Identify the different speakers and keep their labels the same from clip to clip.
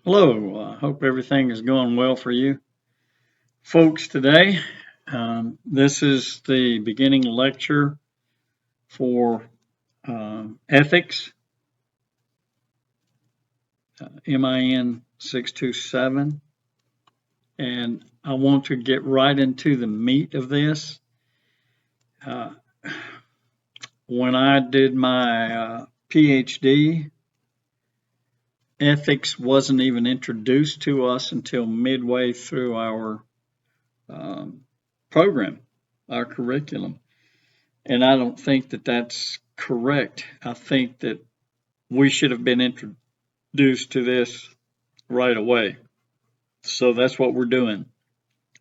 Speaker 1: Hello, hope everything is going well for you folks today. This is the beginning lecture for ethics, MIN 627, and I want to get right into the meat of this. Uh, when I did my PhD, ethics wasn't even introduced to us until midway through our um, program, our curriculum. And I don't think that that's correct. I think that we should have been introduced to this right away. So that's what we're doing.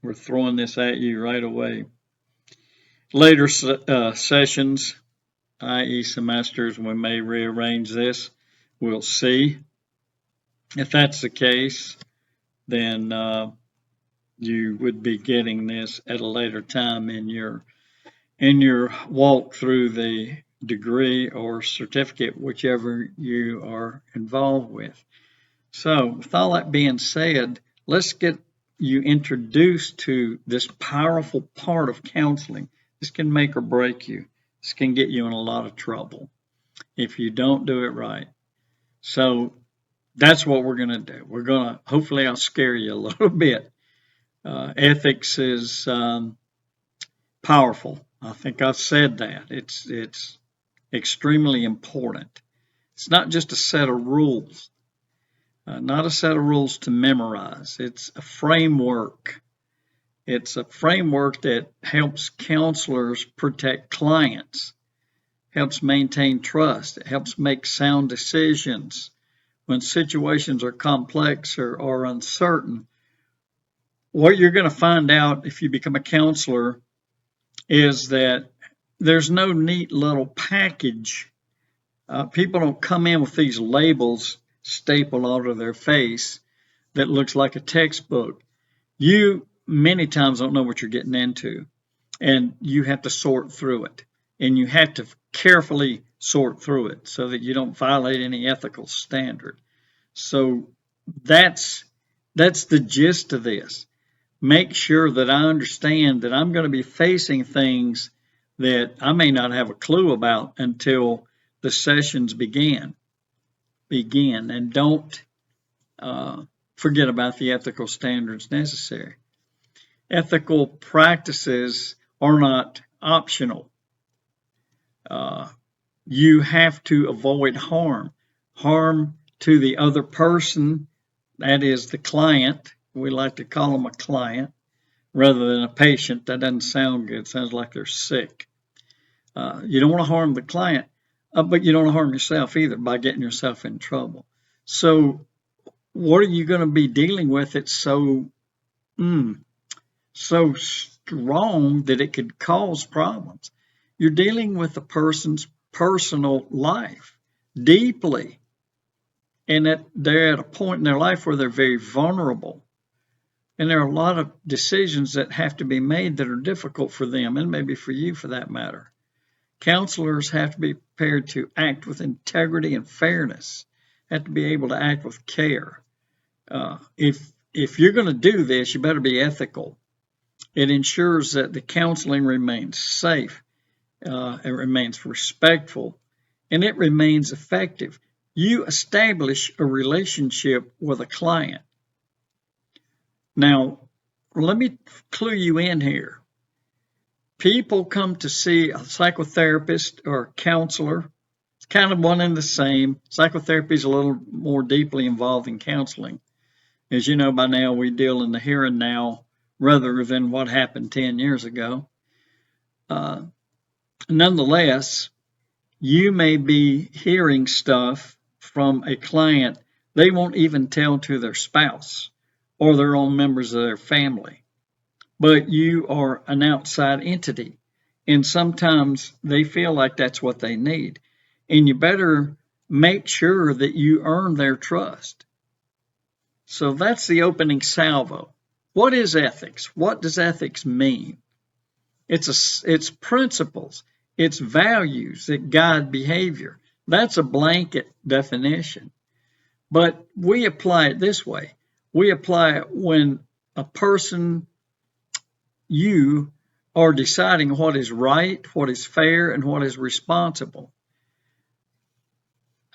Speaker 1: We're throwing this at you right away. Later sessions, i.e., semesters, we may rearrange this. We'll see. If that's the case, then you would be getting this at a later time in your walk through the degree or certificate, whichever you are involved with. So, with all that being said, let's get you introduced to this powerful part of counseling. This can make or break you. This can get you in a lot of trouble if you don't do it right. So, that's what we're going to do. We're going to, hopefully, I'll scare you a little bit. Ethics is powerful. I think I've said that. It's extremely important. It's not just a set of rules, not a set of rules to memorize. It's a framework. It's a framework that helps counselors protect clients, helps maintain trust, it helps make sound decisions when situations are complex or uncertain. What you're going to find out if you become a counselor is that there's no neat little package. People don't come in with these labels stapled onto their face that looks like a textbook. You many times don't know what you're getting into, and you have to sort through it. And you have to carefully sort through it so that you don't violate any ethical standard. So that's the gist of this. Make sure that I understand that I'm going to be facing things that I may not have a clue about until the sessions begin, and don't forget about the ethical standards necessary. Ethical practices are not optional. You have to avoid harm to the other person, that is the client. We like to call them a client rather than a patient. That doesn't sound good. It sounds like they're sick. You don't want to harm the client, but you don't want to harm yourself either by getting yourself in trouble. So what are you going to be dealing with? It's so strong that it could cause problems. You're dealing with a person's personal life deeply, and that they're at a point in their life where they're very vulnerable. And there are a lot of decisions that have to be made that are difficult for them, and maybe for you for that matter. Counselors have to be prepared to act with integrity and fairness, have to be able to act with care. If you're going to do this, you better be ethical. It ensures that the counseling remains safe, it remains respectful, and it remains effective. You establish a relationship with a client. Now, let me clue you in here. People come to see a psychotherapist or a counselor. It's kind of one and the same. Psychotherapy is a little more deeply involved in counseling. As you know by now, we deal in the here and now rather than what happened 10 years ago. Nonetheless, you may be hearing stuff from a client they won't even tell to their spouse or their own members of their family. But you are an outside entity, and sometimes they feel like that's what they need. And you better make sure that you earn their trust. So that's the opening salvo. What is ethics? What does ethics mean? It's principles, it's values that guide behavior. That's a blanket definition. But we apply it this way. We apply it when a person, you, are deciding what is right, what is fair, and what is responsible.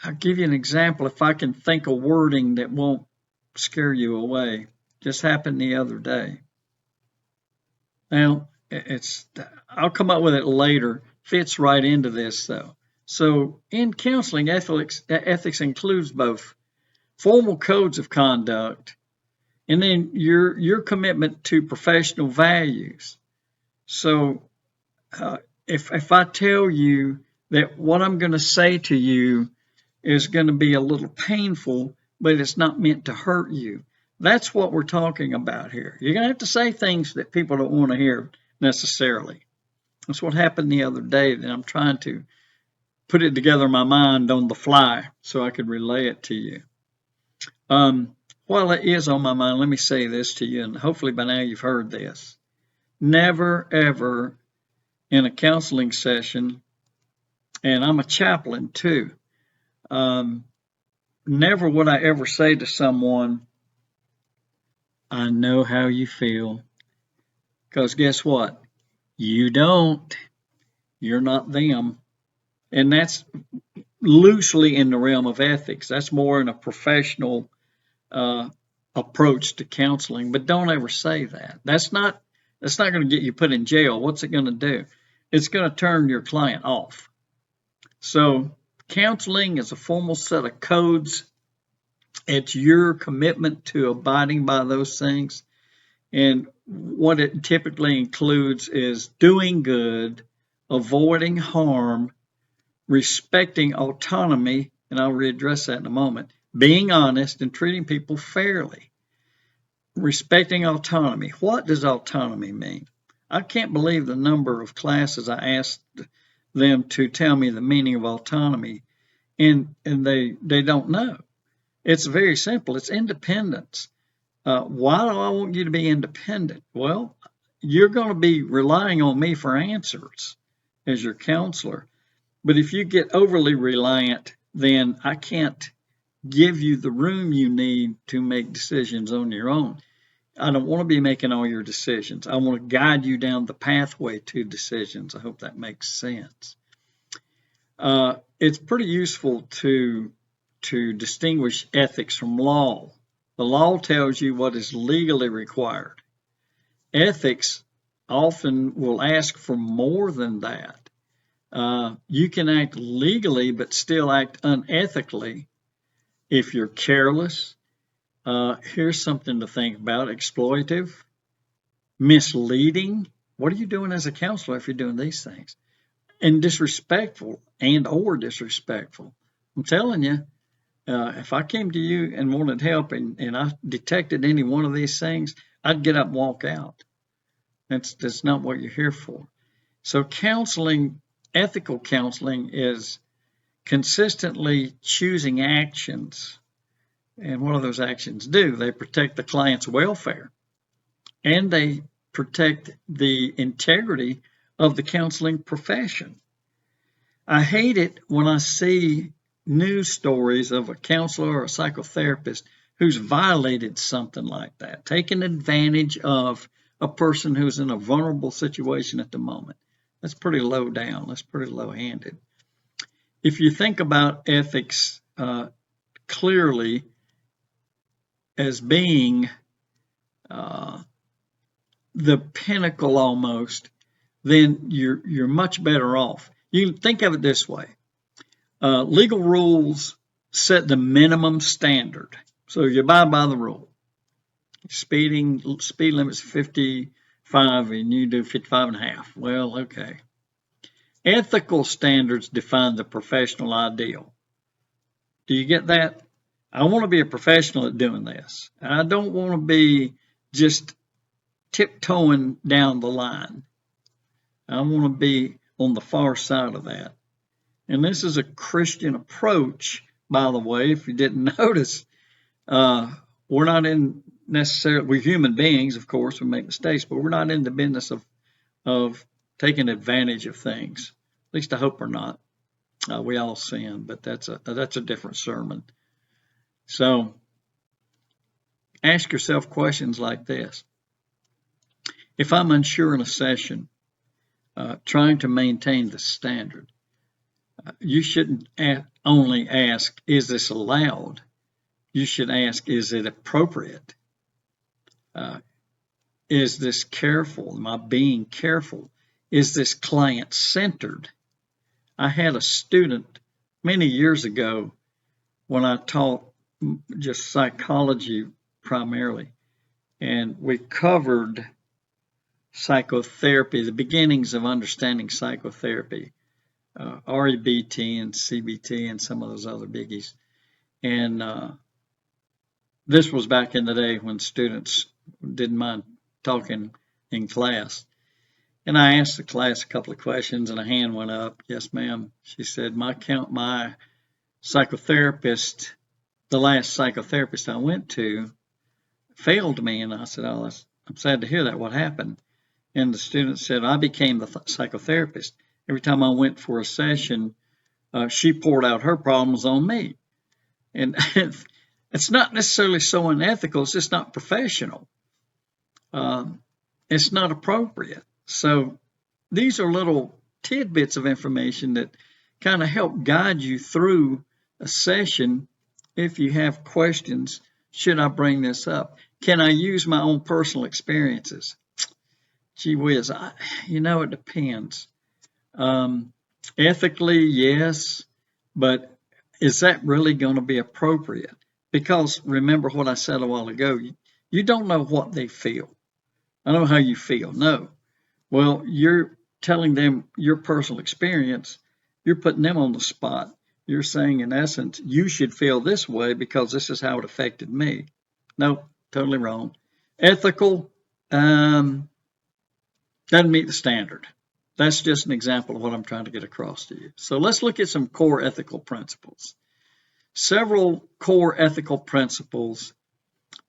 Speaker 1: I'll give you an example if I can think of wording that won't scare you away. Just happened the other day. Now, I'll come up with it later. Fits right into this though. So in counseling, ethics includes both formal codes of conduct and then your commitment to professional values. So if I tell you that what I'm going to say to you is going to be a little painful, but it's not meant to hurt you, that's what we're talking about here. You're going to have to say things that people don't want to hear necessarily. That's what happened the other day, and I'm trying to put it together in my mind on the fly so I could relay it to you. While it is on my mind, let me say this to you, and hopefully by now you've heard this. Never, ever in a counseling session, and I'm a chaplain too, never would I ever say to someone, I know how you feel. Because guess what? You don't. You're not them. And that's loosely in the realm of ethics. That's more in a professional approach to counseling. But don't ever say that. That's not going to get you put in jail. What's it going to do? It's going to turn your client off. So counseling is a formal set of codes. It's your commitment to abiding by those things. And what it typically includes is doing good, avoiding harm, respecting autonomy, and I'll readdress that in a moment, being honest and treating people fairly. Respecting autonomy. What does autonomy mean? I can't believe the number of classes I asked them to tell me the meaning of autonomy, and they don't know. It's very simple. It's independence. Why do I want you to be independent? Well, you're going to be relying on me for answers as your counselor. But if you get overly reliant, then I can't give you the room you need to make decisions on your own. I don't want to be making all your decisions. I want to guide you down the pathway to decisions. I hope that makes sense. It's pretty useful to distinguish ethics from law. The law tells you what is legally required. Ethics often will ask for more than that. You can act legally but still act unethically if you're careless. Here's something to think about: exploitive, misleading. What are you doing as a counselor if you're doing these things? And disrespectful or disrespectful. I'm telling you, if I came to you and wanted help and I detected any one of these things, I'd get up and walk out. That's not what you're here for. So counseling, ethical counseling, is consistently choosing actions. And what do those actions do? They protect the client's welfare, and they protect the integrity of the counseling profession. I hate it when I see news stories of a counselor or a psychotherapist who's violated something like that, taking advantage of a person who's in a vulnerable situation at the moment. That's pretty low down. That's pretty low-handed. If you think about ethics clearly as being the pinnacle almost, then you're much better off. You can think of it this way. Legal rules set the minimum standard. So you abide by the rule. Speed limit's 55 and you do 55 and a half. Well, okay. Ethical standards define the professional ideal. Do you get that? I want to be a professional at doing this. I don't want to be just tiptoeing down the line. I want to be on the far side of that. And this is a Christian approach, by the way, if you didn't notice. We're not in necessarily, we're human beings, of course, we make mistakes, but we're not in the business of taking advantage of things. At least I hope we're not. We all sin, but that's a different sermon. So ask yourself questions like this. If I'm unsure in a session, trying to maintain the standard, you shouldn't only ask, is this allowed? You should ask, is it appropriate? Is this careful? Am I being careful? Is this client-centered? I had a student many years ago when I taught just psychology primarily, and we covered psychotherapy, the beginnings of understanding psychotherapy, REBT and CBT and some of those other biggies. And this was back in the day when students didn't mind talking in class. And I asked the class a couple of questions and a hand went up. Yes, ma'am. She said, my psychotherapist, the last psychotherapist I went to, failed me. And I said, oh, I'm sad to hear that. What happened? And the student said, I became the psychotherapist. Every time I went for a session, she poured out her problems on me. And it's not necessarily so unethical, it's just not professional. It's not appropriate. So these are little tidbits of information that kind of help guide you through a session. If you have questions, should I bring this up? Can I use my own personal experiences? Gee whiz, it depends. Ethically, yes, but is that really going to be appropriate? Because remember what I said a while ago, you don't know what they feel. I know how you feel. No. Well, you're telling them your personal experience. You're putting them on the spot. You're saying, in essence, you should feel this way because this is how it affected me. No, totally wrong. Ethical doesn't meet the standard. That's just an example of what I'm trying to get across to you. So let's look at some core ethical principles. Several core ethical principles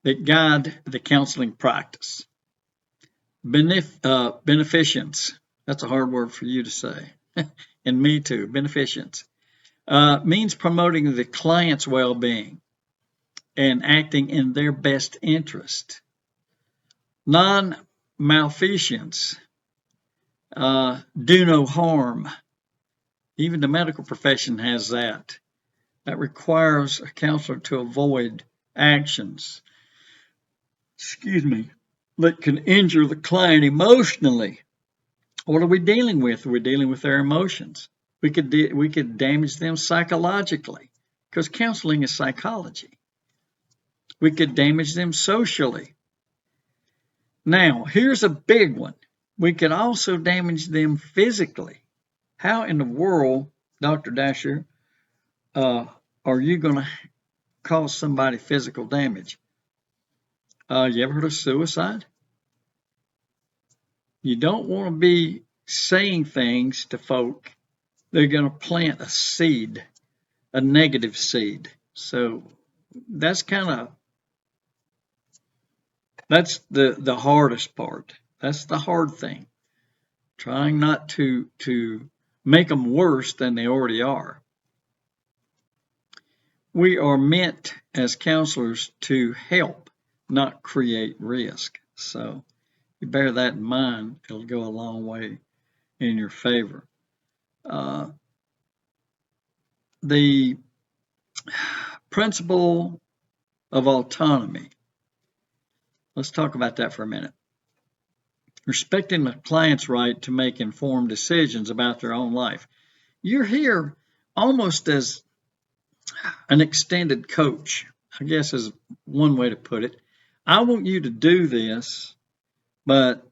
Speaker 1: that guide the counseling practice. Beneficence. That's a hard word for you to say. And me too. Beneficence. Means promoting the client's well-being and acting in their best interest. Non-malfeasance. Do no harm. Even the medical profession has that. That requires a counselor to avoid actions, that can injure the client emotionally. What are we dealing with? We're dealing with their emotions. We could damage them psychologically, because counseling is psychology. We could damage them socially. Now, here's a big one. We could also damage them physically. How in the world, Dr. Dasher, are you going to cause somebody physical damage? You ever heard of suicide? You don't want to be saying things to folk. They're going to plant a seed, a negative seed. So that's the hardest part. That's the hard thing. Trying not to make them worse than they already are. We are meant as counselors to help, not create risk. So you bear that in mind, it'll go a long way in your favor. The principle of autonomy. Let's talk about that for a minute. Respecting the client's right to make informed decisions about their own life. You're here almost as an extended coach, I guess is one way to put it. I want you to do this, but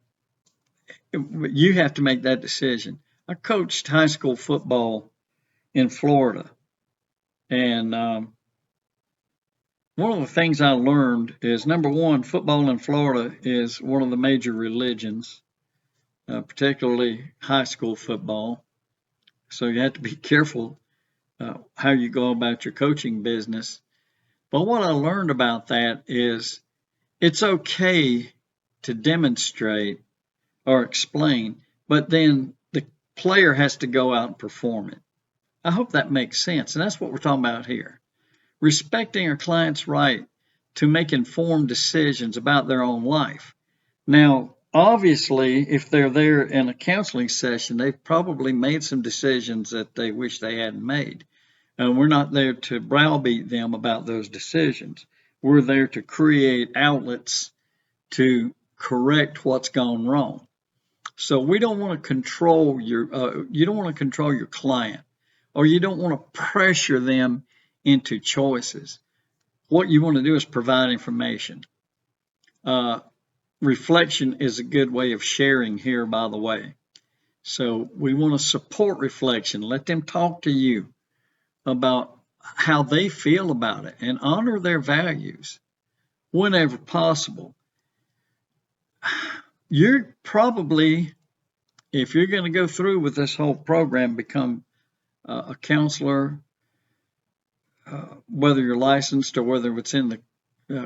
Speaker 1: you have to make that decision. I coached high school football in Florida, and one of the things I learned is, number one, football in Florida is one of the major religions, particularly high school football. So you have to be careful how you go about your coaching business. But what I learned about that is it's okay to demonstrate or explain, but then the player has to go out and perform it. I hope that makes sense. And that's what we're talking about here. respecting our client's right to make informed decisions about their own life. Now, obviously, if they're there in a counseling session, they've probably made some decisions that they wish they hadn't made. And we're not there to browbeat them about those decisions. We're there to create outlets to correct what's gone wrong. So we don't want to control you don't want to control your client, or you don't want to pressure them into choices. What you want to do is provide information. Reflection is a good way of sharing here, by the way. So we want to support reflection. Let them talk to you about how they feel about it and honor their values whenever possible. You're probably, if you're going to go through with this whole program, become a counselor, whether you're licensed or whether it's in the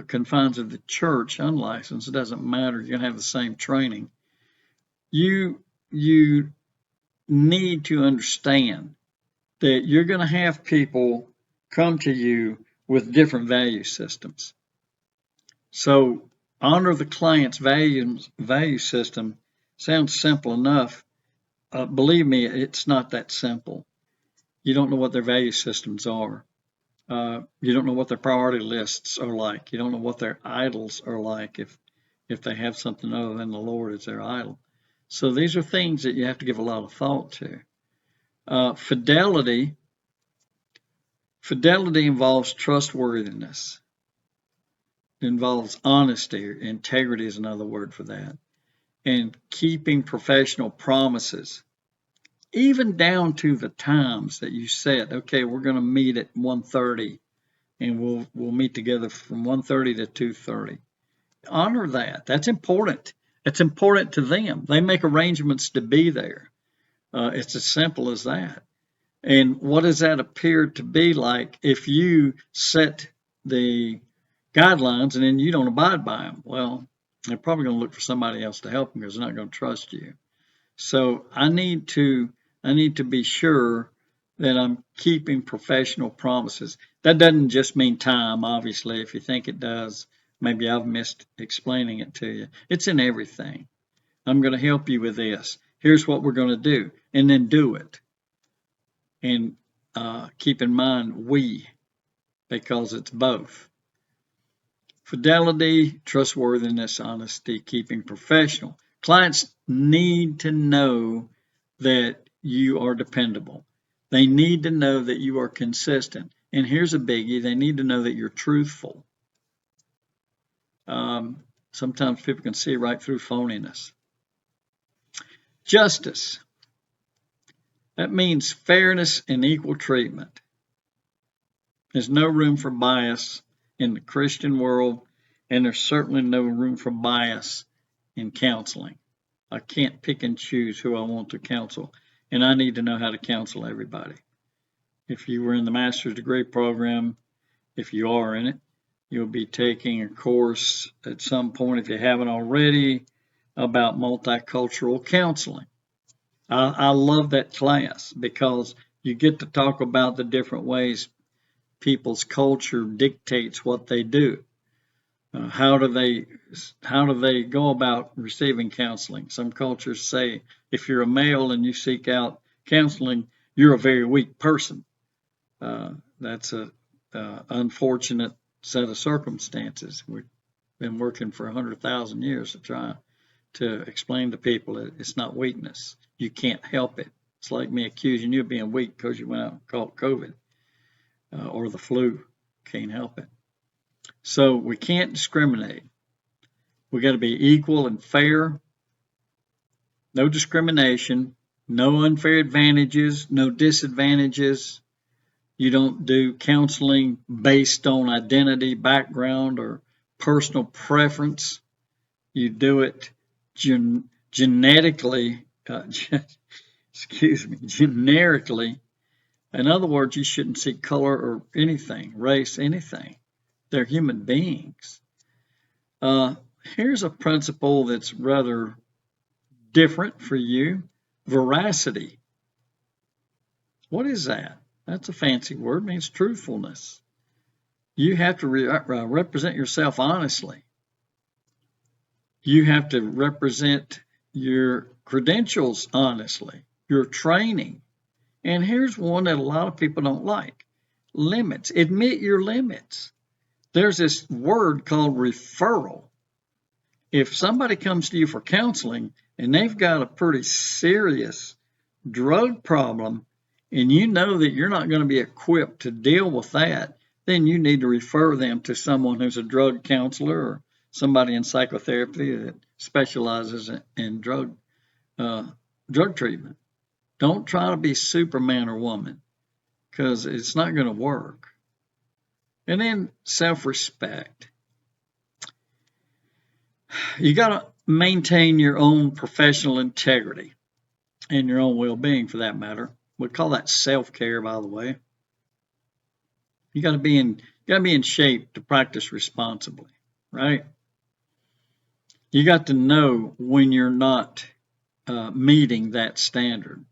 Speaker 1: confines of the church, unlicensed, it doesn't matter. You're going to have the same training. You need to understand that you're going to have people come to you with different value systems. So honor the client's value system sounds simple enough. Believe me, it's not that simple. You don't know what their value systems are. You don't know what their priority lists are like. You don't know what their idols are like if they have something other than the Lord as their idol. So these are things that you have to give a lot of thought to. Fidelity involves trustworthiness. It involves honesty. Integrity is another word for that. And keeping professional promises, even down to the times that you set. Okay, we're going to meet at 1:30, and we'll meet together from 1:30 to 2:30. Honor that. That's important. It's important to them. They make arrangements to be there. It's as simple as that. And what does that appear to be like if you set the guidelines and then you don't abide by them? Well, they're probably going to look for somebody else to help them because they're not going to trust you. So I need to be sure that I'm keeping professional promises. That doesn't just mean time, obviously. If you think it does, maybe I've missed explaining it to you. It's in everything. I'm going to help you with this. Here's what we're going to do, and then do it. And keep in mind we, because it's both. Fidelity, trustworthiness, honesty, keeping professional. Clients need to know that you are dependable. They need to know that you are consistent. And here's a biggie, they need to know that you're truthful. Sometimes people can see right through phoniness. Justice. That means fairness and equal treatment. There's no room for bias in the Christian world, and there's certainly no room for bias in counseling. I can't pick and choose who I want to counsel, and I need to know how to counsel everybody. If you were in the master's degree program, if you are in it, you'll be taking a course at some point, if you haven't already, about multicultural counseling. I love that class because you get to talk about the different ways people's culture dictates what they do. How do they go about receiving counseling? Some cultures say if you're a male and you seek out counseling, you're a very weak person. That's a unfortunate set of circumstances. We've been working for 100,000 years to try to explain to people that it's not weakness. You can't help it. It's like me accusing you of being weak because you went out and caught COVID or the flu. Can't help it. So we can't discriminate. We got to be equal and fair. No discrimination, no unfair advantages, no disadvantages. You don't do counseling based on identity, background, or personal preference. You do it genetically, generically. In other words, you shouldn't see color or anything, race, anything. They're human beings. Here's a principle that's rather different for you. Veracity. What is that? That's a fancy word. It means truthfulness. You have to represent yourself honestly. You have to represent your credentials honestly, your training. And here's one that a lot of people don't like: limits. Admit your limits. There's this word called referral. If somebody comes to you for counseling and they've got a pretty serious drug problem, and you know that you're not going to be equipped to deal with that, then you need to refer them to someone who's a drug counselor or somebody in psychotherapy that specializes in drug treatment. Don't try to be Superman or woman, because it's not going to work. And then self-respect. You got to maintain your own professional integrity and your own well-being, for that matter. We call that self-care, by the way. You got to be in shape to practice responsibly, right? You got to know when you're not meeting that standard.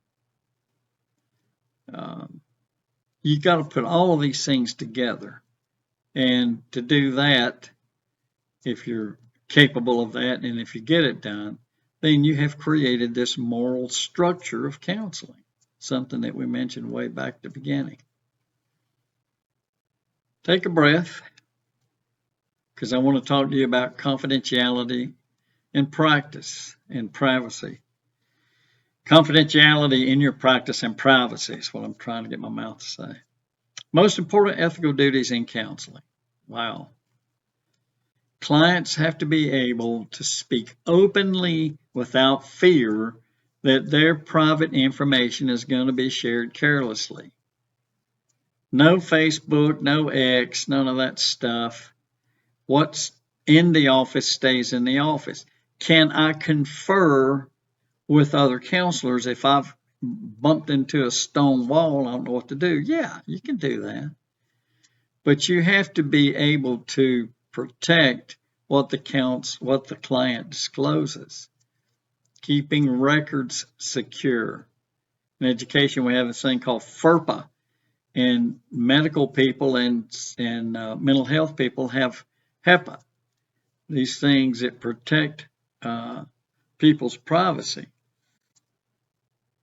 Speaker 1: You got to put all of these things together, and to do that, if you're capable of that, and if you get it done, then you have created this moral structure of counseling, something that we mentioned way back at the beginning. Take a breath, because I want to talk to you about confidentiality and practice and privacy. Confidentiality in your practice and privacy is what I'm trying to get my mouth to say. Most important ethical duties in counseling. Wow. Clients have to be able to speak openly without fear that their private information is going to be shared carelessly. No Facebook, no X, none of that stuff. What's in the office stays in the office. Can I confer with other counselors if I've bumped into a stone wall and I don't know what to do? Yeah, you can do that. But you have to be able to protect what the client discloses. Keeping records secure. In education, we have this thing called FERPA, and medical people and mental health people have HEPA. These things that protect people's privacy.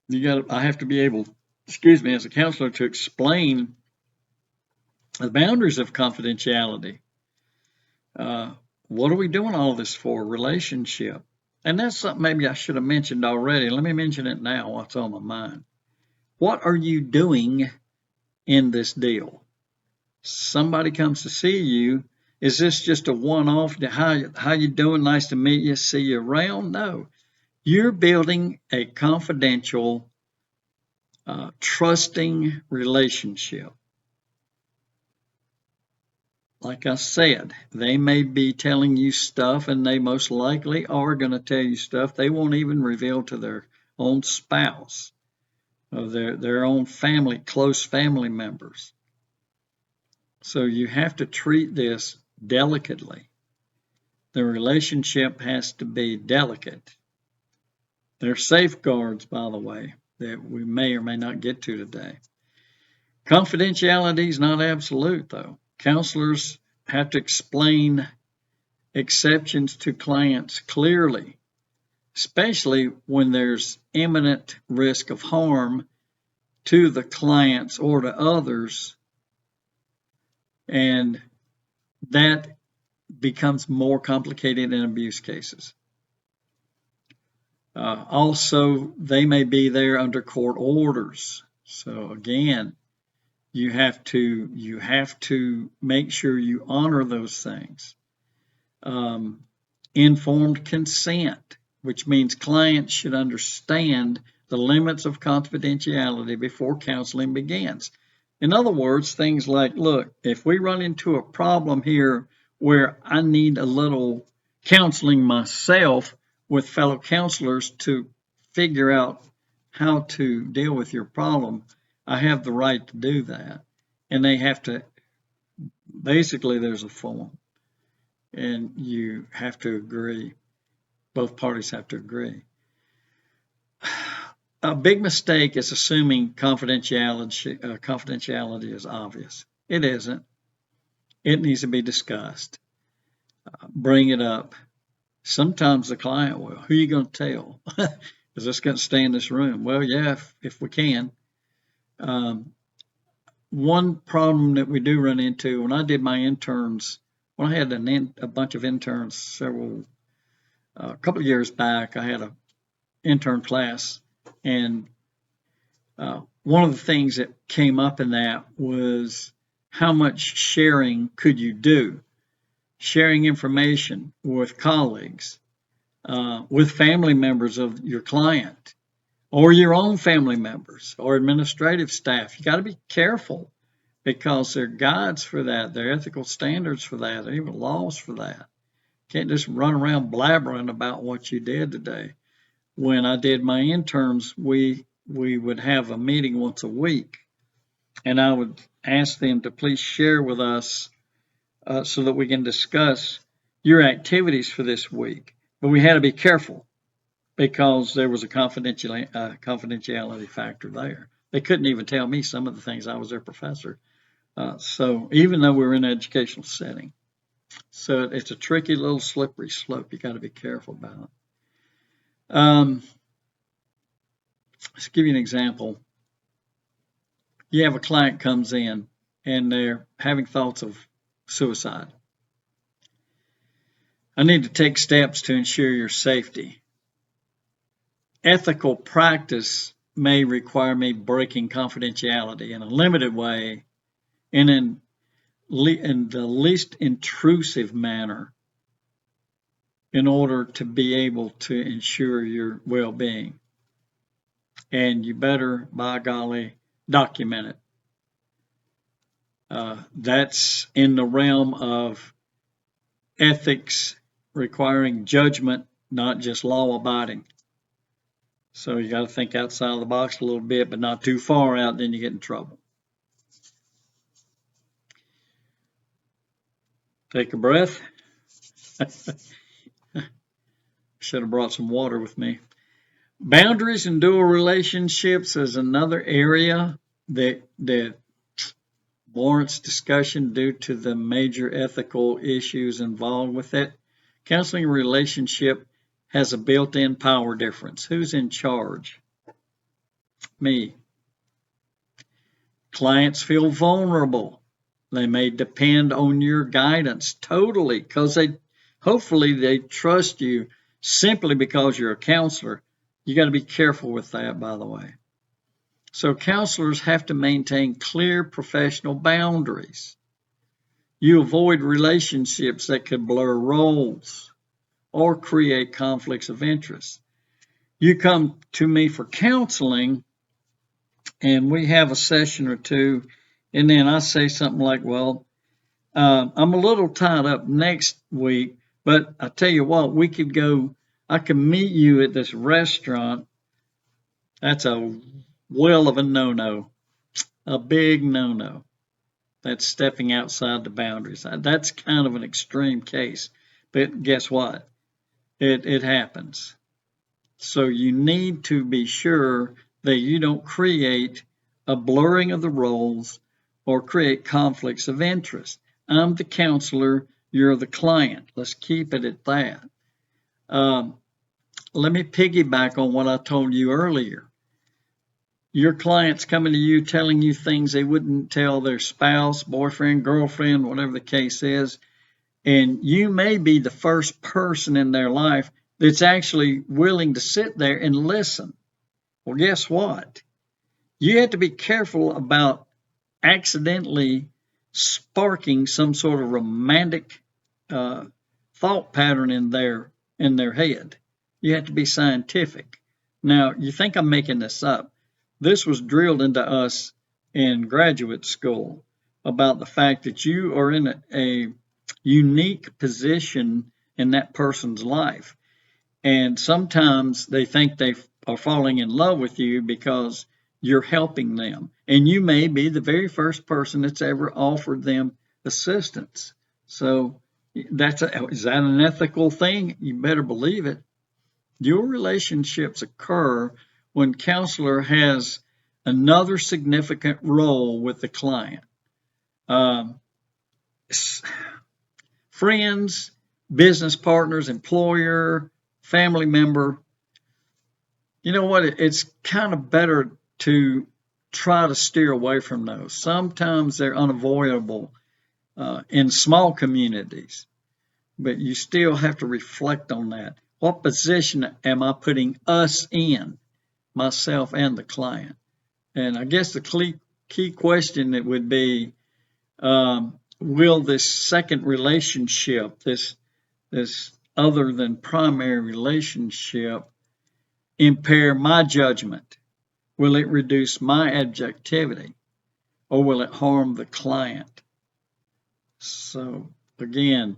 Speaker 1: I have to be able, as a counselor, to explain the boundaries of confidentiality. What are we doing all this for? Relationship. And that's something maybe I should have mentioned already. Let me mention it now, what's on my mind. What are you doing in this deal? Somebody comes to see you. Is this just a one-off? How you doing? Nice to meet you. See you around? No. You're building a confidential, trusting relationship. Like I said, they may be telling you stuff, and they most likely are going to tell you stuff they won't even reveal to their own spouse or their own family, close family members. So you have to treat this delicately. The relationship has to be delicate. There are safeguards, by the way, that we may or may not get to today. Confidentiality is not absolute, though. Counselors have to explain exceptions to clients clearly, especially when there's imminent risk of harm to the clients or to others, and that becomes more complicated in abuse cases. Also, they may be there under court orders. So again, you have to make sure you honor those things. Informed consent, which means clients should understand the limits of confidentiality before counseling begins. In other words, things like, look, if we run into a problem here where I need a little counseling myself with fellow counselors to figure out how to deal with your problem, I have the right to do that. And they have to, basically there's a form, and you have to agree. Both parties have to agree. A big mistake is assuming confidentiality is obvious. It isn't. it needs to be discussed. Bring it up. Sometimes the client will. Who are you going to tell? Is this going to stay in this room? Well, yeah, if we can. One problem that we do run into when I did my interns, when I had a bunch of interns a couple of years back, I had an intern class, and one of the things that came up in that was how much sharing could you do? Sharing information with colleagues, with family members of your client, or your own family members, or administrative staff. You got to be careful because there are guides for that, there are ethical standards for that, there are even laws for that. You can't just run around blabbering about what you did today. When I did my interns, we would have a meeting once a week, and I would ask them to please share with us so that we can discuss your activities for this week. But we had to be careful because there was a confidentiality factor there. They couldn't even tell me some of the things. I was their professor. So even though we're in an educational setting, so it's a tricky little slippery slope. You got to be careful about it. Let's give you an example. You have a client comes in and they're having thoughts of suicide. I need to take steps to ensure your safety. Ethical practice may require me breaking confidentiality in a limited way and in the least intrusive manner in order to be able to ensure your well-being. And you better, by golly, document it. That's in the realm of ethics requiring judgment, not just law-abiding. So you got to think outside of the box a little bit, but not too far out, then you get in trouble. Take a breath. Should have brought some water with me. Boundaries in dual relationships is another area that warrants discussion due to the major ethical issues involved with it. Counseling a relationship has a built-in power difference. Who's in charge? Me. Clients feel vulnerable. They may depend on your guidance totally because hopefully they trust you simply because you're a counselor. You got to be careful with that, by the way. So counselors have to maintain clear professional boundaries. You avoid relationships that could blur roles or create conflicts of interest. You come to me for counseling, and we have a session or two, and then I say something like, well, I'm a little tied up next week, but I tell you what, I can meet you at this restaurant. That's a well of a no-no, a big no-no. That's stepping outside the boundaries. That's kind of an extreme case, but guess what? It happens. So you need to be sure that you don't create a blurring of the roles or create conflicts of interest. I'm the counselor, you're the client. Let's keep it at that. Let me piggyback on what I told you earlier. Your client's coming to you telling you things they wouldn't tell their spouse, boyfriend, girlfriend, whatever the case is, and you may be the first person in their life that's actually willing to sit there and listen. Well, guess what? You have to be careful about accidentally sparking some sort of romantic thought pattern in their head. You have to be scientific. Now, you think I'm making this up. This was drilled into us in graduate school about the fact that you are in a unique position in that person's life. And sometimes they think they are falling in love with you because you're helping them. And you may be the very first person that's ever offered them assistance. So is that an ethical thing? You better believe it. Your relationships occur when counselor has another significant role with the client. friends, business partners, employer, family member, you know what? It's kind of better to try to steer away from those. Sometimes they're unavoidable in small communities, but you still have to reflect on that. What position am I putting us in, myself and the client? And I guess the key question that would be, will this second relationship, this other than primary relationship, impair my judgment? Will it reduce my objectivity, or will it harm the client? So again,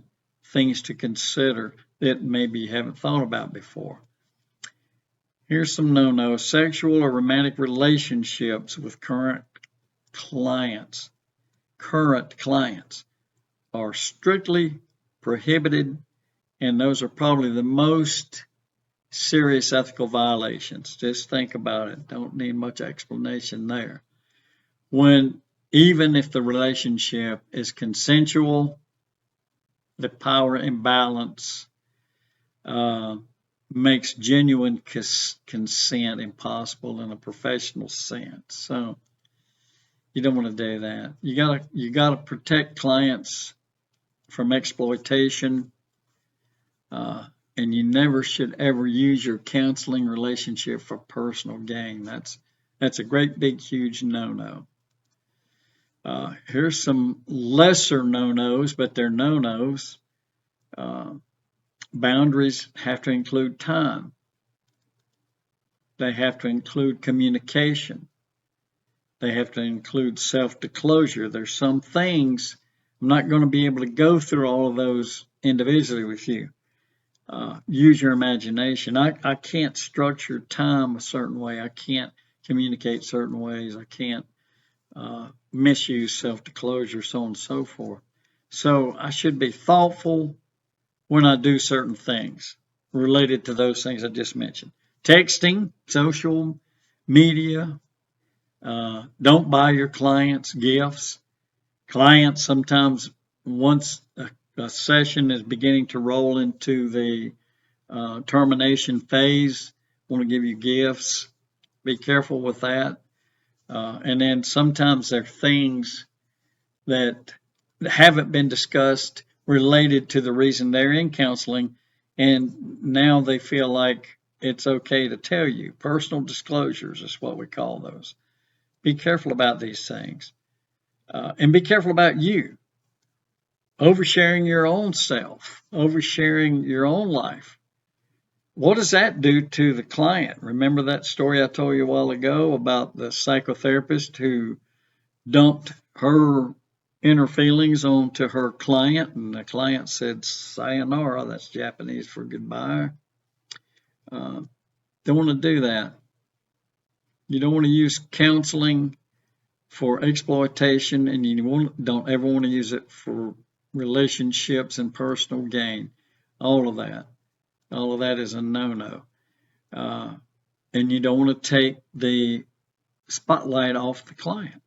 Speaker 1: things to consider that maybe you haven't thought about before. Here's some no-nos. Sexual or romantic relationships with current clients are strictly prohibited, and those are probably the most serious ethical violations. Just think about it. Don't need much explanation there. Even if the relationship is consensual, the power imbalance makes genuine consent impossible in a professional sense. So you don't want to do that. You gotta protect clients from exploitation, and you never should ever use your counseling relationship for personal gain. That's a great big huge no-no. Here's some lesser no-nos, but they're no-nos. Boundaries have to include time. They have to include communication. They have to include self-disclosure. There's some things, I'm not going to be able to go through all of those individually with you. Use your imagination. I can't structure time a certain way. I can't communicate certain ways. I can't misuse self-disclosure, so on and so forth. So I should be thoughtful when I do certain things related to those things I just mentioned. Texting, social media. Don't buy your clients gifts. Clients sometimes, once a session is beginning to roll into the termination phase, want to give you gifts. Be careful with that. And then sometimes there are things that haven't been discussed related to the reason they're in counseling, and now they feel like it's okay to tell you. Personal disclosures is what we call those. Be careful about these things. And be careful about you. Oversharing your own self, oversharing your own life. What does that do to the client? Remember that story I told you a while ago about the psychotherapist who dumped her inner feelings onto her client, and the client said sayonara, that's Japanese for goodbye. Don't want to do that. You don't want to use counseling for exploitation, and you don't ever want to use it for relationships and personal gain. All of that is a no-no. And you don't want to take the spotlight off the client.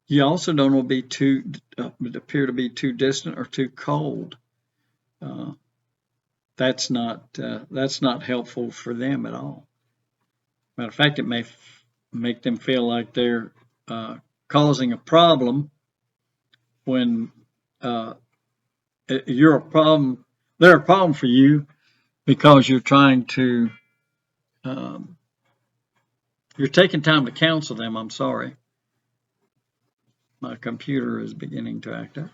Speaker 1: You also don't want to appear to be too distant or too cold. That's not helpful for them at all. Matter of fact, it may make them feel like they're causing a problem when you're a problem. They're a problem for you because you're trying to you're taking time to counsel them. I'm sorry. My computer is beginning to act up.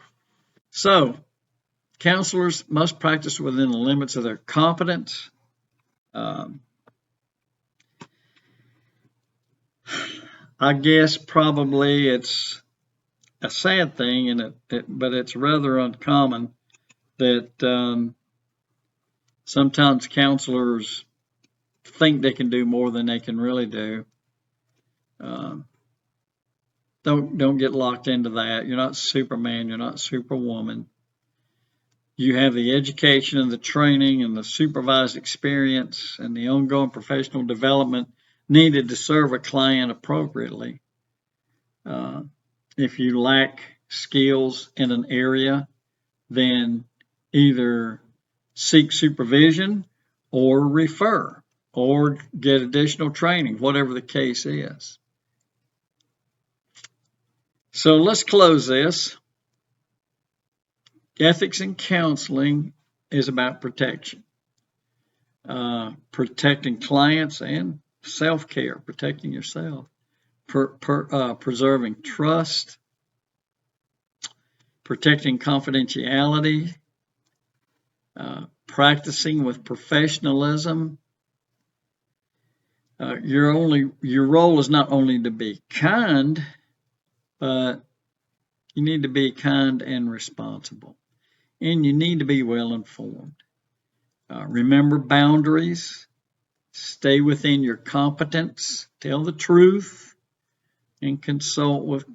Speaker 1: So, counselors must practice within the limits of their competence. I guess probably it's a sad thing, but it's rather uncommon that sometimes counselors think they can do more than they can really do. Don't get locked into that. You're not Superman. You're not Superwoman. You have the education and the training and the supervised experience and the ongoing professional development needed to serve a client appropriately. If you lack skills in an area, then either seek supervision or refer or get additional training, whatever the case is. So let's close this. Ethics in counseling is about protection, protecting clients and self-care, protecting yourself, preserving trust, protecting confidentiality, practicing with professionalism. Your role is not only to be kind, but you need to be kind and responsible, and you need to be well informed. Remember boundaries, stay within your competence, tell the truth, and consult with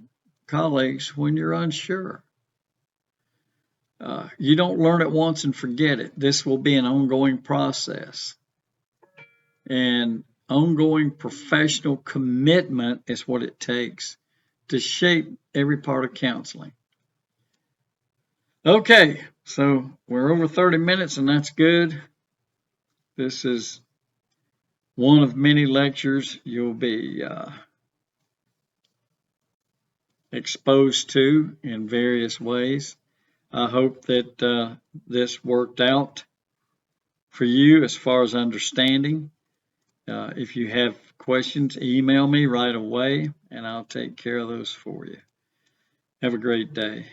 Speaker 1: colleagues when you're unsure. You don't learn it once and forget it. This will be an ongoing process. And ongoing professional commitment is what it takes to shape every part of counseling. Okay, so we're over 30 minutes, and that's good. This is one of many lectures you'll be exposed to in various ways. I hope that this worked out for you as far as understanding. If you have questions, email me right away, and I'll take care of those for you. Have a great day.